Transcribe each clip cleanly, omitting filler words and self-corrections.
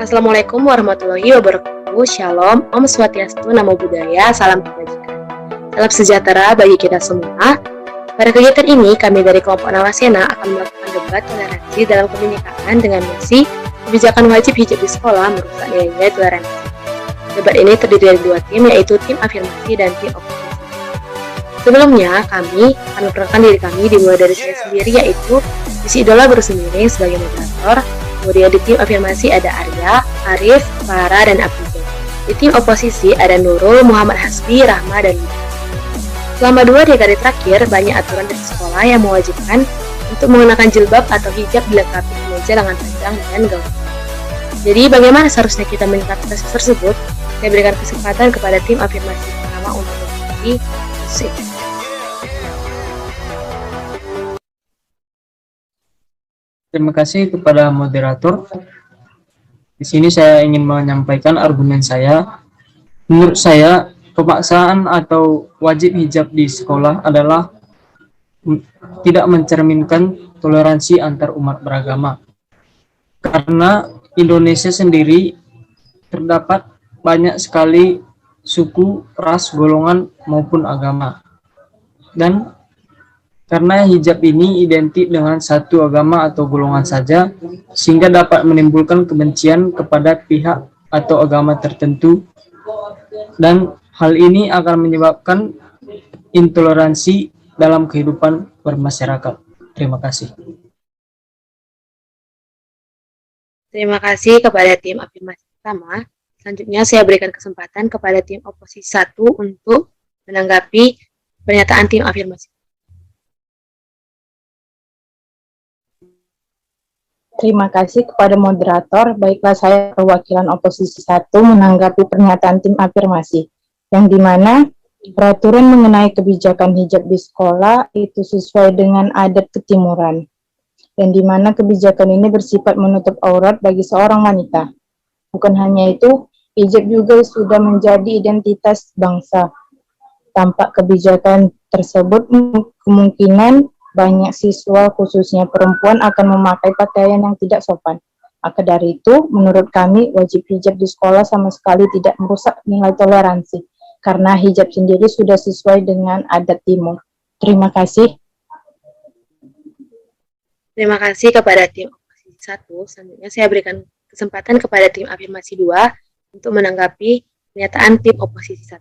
Assalamualaikum warahmatullahi wabarakatuh. Shalom, Om Swastiastu, Namo Buddhaya, salam kebajikan. Salam sejahtera bagi kita semua. Pada kegiatan ini, kami dari kelompok Nawasena akan melakukan debat toleransi dalam kebinekaan dengan misi kebijakan wajib hijab di sekolah merusak nilai-nilai toleransi. Debat ini terdiri dari dua tim, yaitu tim afirmasi dan tim oposisi. Sebelumnya, kami akan memperkenalkan diri kami dimulai dari saya sendiri, yaitu Isi Idola Bersemiring sebagai moderator. Kemudian di tim afirmasi ada Arya, Arif, Farah, dan Abdul. Di tim oposisi ada Nurul, Muhammad Hasbi, Rahma, dan Lisa. Selama 2 dekade terakhir, banyak aturan dari sekolah yang mewajibkan untuk menggunakan jilbab atau hijab dilengkapi kemeja lengan panjang dan gaun. Jadi bagaimana seharusnya kita menyikapi kasus tersebut? Saya berikan kesempatan kepada tim afirmasi pertama untuk mengikuti kasus itu. Terima kasih kepada moderator. Di sini saya ingin menyampaikan argumen saya. Menurut saya, pemaksaan atau wajib hijab di sekolah adalah tidak mencerminkan toleransi antar umat beragama. Karena Indonesia sendiri terdapat banyak sekali suku, ras, golongan maupun agama. Dan karena hijab ini identik dengan satu agama atau golongan saja, sehingga dapat menimbulkan kebencian kepada pihak atau agama tertentu, dan hal ini akan menyebabkan intoleransi dalam kehidupan bermasyarakat. Terima kasih. Terima kasih kepada tim afirmasi pertama. Selanjutnya saya berikan kesempatan kepada tim oposisi 1 untuk menanggapi pernyataan tim afirmasi. Terima kasih kepada moderator. Baiklah, saya perwakilan oposisi 1 menanggapi pernyataan tim afirmasi, yang dimana peraturan mengenai kebijakan hijab di sekolah itu sesuai dengan adat ketimuran, yang dimana kebijakan ini bersifat menutup aurat bagi seorang wanita. Bukan hanya itu, hijab juga sudah menjadi identitas bangsa. Tampak kebijakan tersebut kemungkinan banyak siswa, khususnya perempuan, akan memakai pakaian yang tidak sopan. Maka dari itu, menurut kami, wajib hijab di sekolah sama sekali tidak merusak nilai toleransi, karena hijab sendiri sudah sesuai dengan adat timur. Terima kasih. Terima kasih kepada tim oposisi 1. Selanjutnya saya berikan kesempatan kepada tim afirmasi 2 untuk menanggapi pernyataan tim oposisi 1.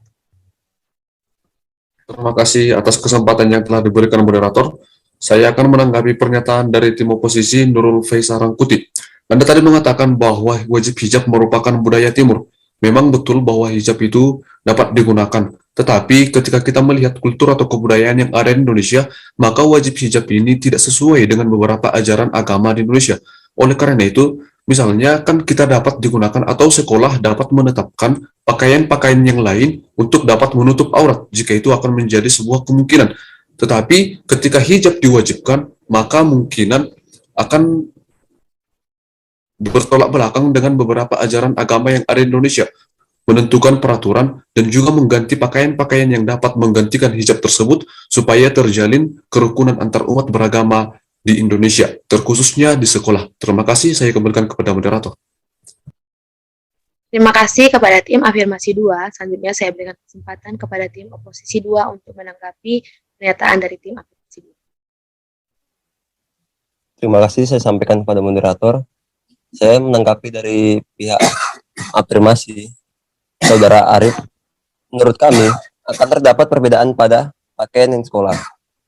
Terima kasih atas kesempatan yang telah diberikan moderator. Saya akan menanggapi pernyataan dari tim oposisi Nurul Faisal Rangkuti. Anda tadi mengatakan bahwa wajib hijab merupakan budaya timur. Memang betul bahwa hijab itu dapat digunakan. Tetapi ketika kita melihat kultur atau kebudayaan yang ada di Indonesia, maka wajib hijab ini tidak sesuai dengan beberapa ajaran agama di Indonesia. Oleh karena itu, misalnya kan kita dapat digunakan atau sekolah dapat menetapkan pakaian-pakaian yang lain untuk dapat menutup aurat, jika itu akan menjadi sebuah kemungkinan. Tetapi ketika hijab diwajibkan, maka mungkinan akan bertolak belakang dengan beberapa ajaran agama yang ada di Indonesia, menentukan peraturan dan juga mengganti pakaian-pakaian yang dapat menggantikan hijab tersebut supaya terjalin kerukunan antar umat beragama di Indonesia, terkhususnya di sekolah. Terima kasih, saya kembalikan kepada moderator. Terima kasih kepada tim afirmasi 2. Selanjutnya saya berikan kesempatan kepada tim oposisi 2 untuk menanggapi pernyataan dari tim afirmasi 2. Terima kasih, saya sampaikan kepada moderator. Saya menanggapi dari pihak afirmasi, Saudara Arif. Menurut kami, akan terdapat perbedaan pada pakaian yang sekolah.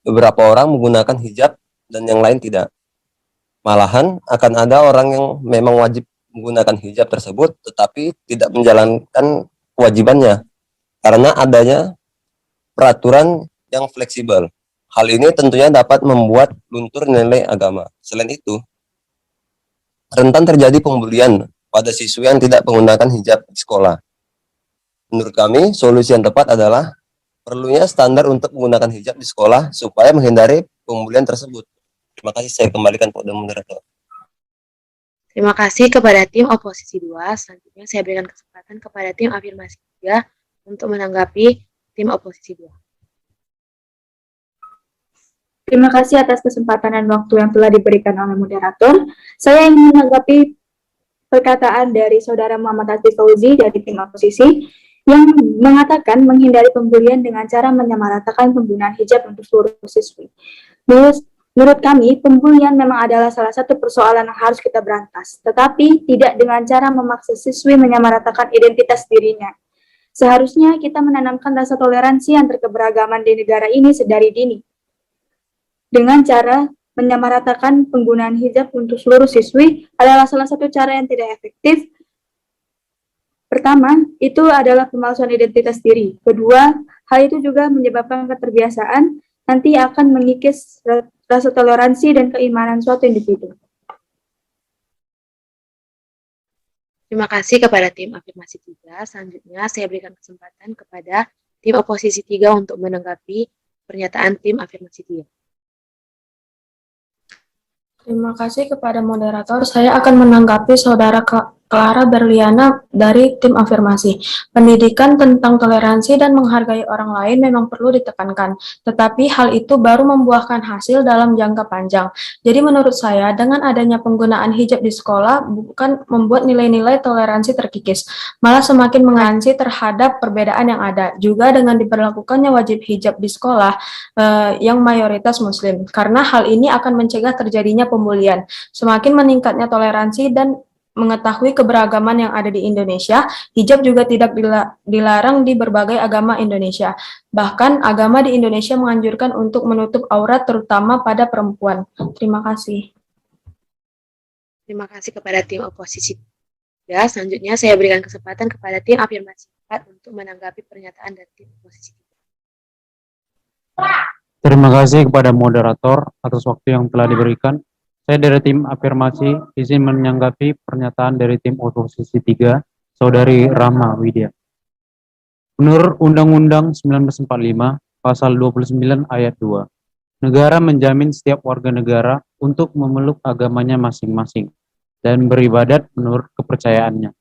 Beberapa orang menggunakan hijab dan yang lain tidak. Malahan, akan ada orang yang memang wajib menggunakan hijab tersebut, tetapi tidak menjalankan kewajibannya, karena adanya peraturan yang fleksibel. Hal ini tentunya dapat membuat luntur nilai agama. Selain itu, rentan terjadi pembulian pada siswa yang tidak menggunakan hijab di sekolah. Menurut kami, solusi yang tepat adalah perlunya standar untuk menggunakan hijab di sekolah supaya menghindari pembulian tersebut. Terima kasih, saya kembalikan kepada moderator. Terima kasih kepada tim oposisi 2. Selanjutnya saya berikan kesempatan kepada tim afirmasi 3 untuk menanggapi tim oposisi 2. Terima kasih atas kesempatan dan waktu yang telah diberikan oleh moderator. Saya ingin menanggapi perkataan dari Saudara Muhammad Hasbi Fauzi dari tim oposisi yang mengatakan menghindari pembulian dengan cara menyamaratakan penggunaan hijab untuk seluruh siswi. Menurut kami, pembulian memang adalah salah satu persoalan yang harus kita berantas, tetapi tidak dengan cara memaksa siswi menyamaratakan identitas dirinya. Seharusnya kita menanamkan rasa toleransi antar keberagaman di negara ini sedari dini. Dengan cara menyamaratakan penggunaan hijab untuk seluruh siswi adalah salah satu cara yang tidak efektif. Pertama, itu adalah pemalsuan identitas diri. Kedua, hal itu juga menyebabkan keterbiasaan, nanti akan mengikis rasa toleransi dan keimanan suatu individu. Terima kasih kepada tim afirmasi 3. Selanjutnya saya berikan kesempatan kepada tim oposisi 3 untuk menanggapi pernyataan tim afirmasi 3. Terima kasih kepada moderator. Saya akan menanggapi Saudara Clara Berliana dari tim afirmasi. Pendidikan tentang toleransi dan menghargai orang lain memang perlu ditekankan, tetapi hal itu baru membuahkan hasil dalam jangka panjang. Jadi menurut saya, dengan adanya penggunaan hijab di sekolah bukan membuat nilai-nilai toleransi terkikis, malah semakin mengansi terhadap perbedaan yang ada. Juga dengan diberlakukannya wajib hijab di sekolah yang mayoritas muslim, karena hal ini akan mencegah terjadinya pembulian. Semakin meningkatnya toleransi dan mengetahui keberagaman yang ada di Indonesia, hijab juga tidak dilarang di berbagai agama Indonesia. Bahkan agama di Indonesia menganjurkan untuk menutup aurat terutama pada perempuan. Terima kasih. Terima kasih kepada tim oposisi 3. Selanjutnya saya berikan kesempatan kepada tim afirmasi 4 untuk menanggapi pernyataan dari tim oposisi 3. Terima kasih kepada moderator atas waktu yang telah diberikan. Saya dari tim afirmasi izin menanggapi pernyataan dari tim oposisi 3, Saudari Rama Widya. Menurut Undang-Undang 1945, Pasal 29 Ayat 2, negara menjamin setiap warga negara untuk memeluk agamanya masing-masing dan beribadat menurut kepercayaannya.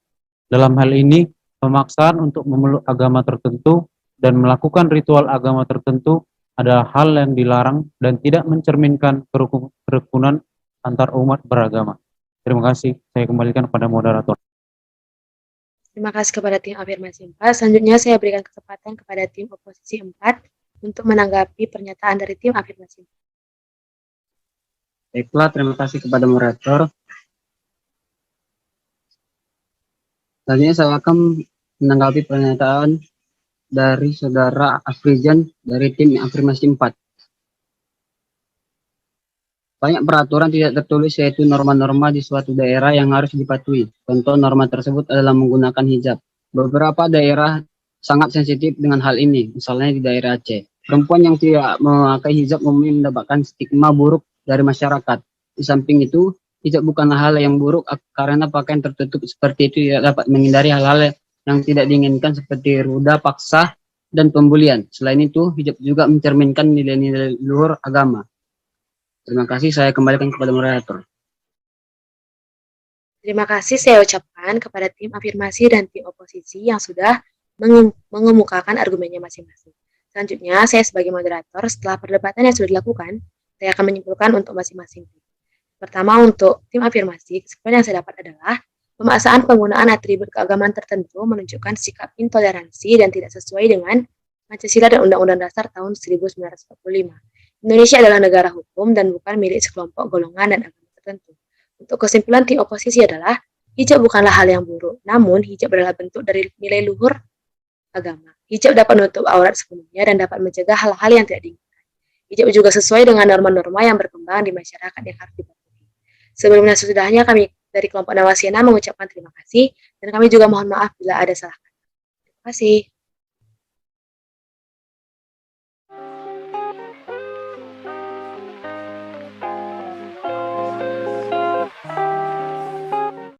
Dalam hal ini, pemaksaan untuk memeluk agama tertentu dan melakukan ritual agama tertentu adalah hal yang dilarang dan tidak mencerminkan kerukunan antar umat beragama. Terima kasih. Saya kembalikan kepada moderator. Terima kasih kepada tim afirmasi 4. Selanjutnya saya berikan kesempatan kepada tim oposisi 4 untuk menanggapi pernyataan dari tim afirmasi 4. Baiklah, terima kasih kepada moderator. Selanjutnya saya akan menanggapi pernyataan dari Saudara Afrijan dari tim afirmasi 4. Banyak peraturan tidak tertulis yaitu norma-norma di suatu daerah yang harus dipatuhi. Contoh norma tersebut adalah menggunakan hijab. Beberapa daerah sangat sensitif dengan hal ini, misalnya di daerah Aceh. Perempuan yang tidak memakai hijab umumnya mendapatkan stigma buruk dari masyarakat. Di samping itu, hijab bukanlah hal yang buruk karena pakaian tertutup seperti itu tidak dapat menghindari hal-hal yang tidak diinginkan seperti ruda, paksa, dan pembulian. Selain itu, hijab juga mencerminkan nilai-nilai luhur agama. Terima kasih, saya kembalikan kepada moderator. Terima kasih saya ucapkan kepada tim afirmasi dan tim oposisi yang sudah mengemukakan argumennya masing-masing. Selanjutnya, saya sebagai moderator, setelah perdebatan yang sudah dilakukan, saya akan menyimpulkan untuk masing-masing tim. Pertama, untuk tim afirmasi, kesimpulan yang saya dapat adalah pemaksaan penggunaan atribut keagamaan tertentu menunjukkan sikap intoleransi dan tidak sesuai dengan Pancasila dan Undang-Undang Dasar tahun 1945. Indonesia adalah negara hukum dan bukan milik sekelompok golongan dan agama tertentu. Untuk kesimpulan tim oposisi adalah, hijab bukanlah hal yang buruk, namun hijab adalah bentuk dari nilai luhur agama. Hijab dapat menutup aurat sepenuhnya dan dapat mencegah hal-hal yang tidak diinginkan. Hijab juga sesuai dengan norma-norma yang berkembang di masyarakat yang harus dipatuhi. Sebelumnya sesudahnya kami dari kelompok Nawasena mengucapkan terima kasih dan kami juga mohon maaf bila ada salah kata. Terima kasih.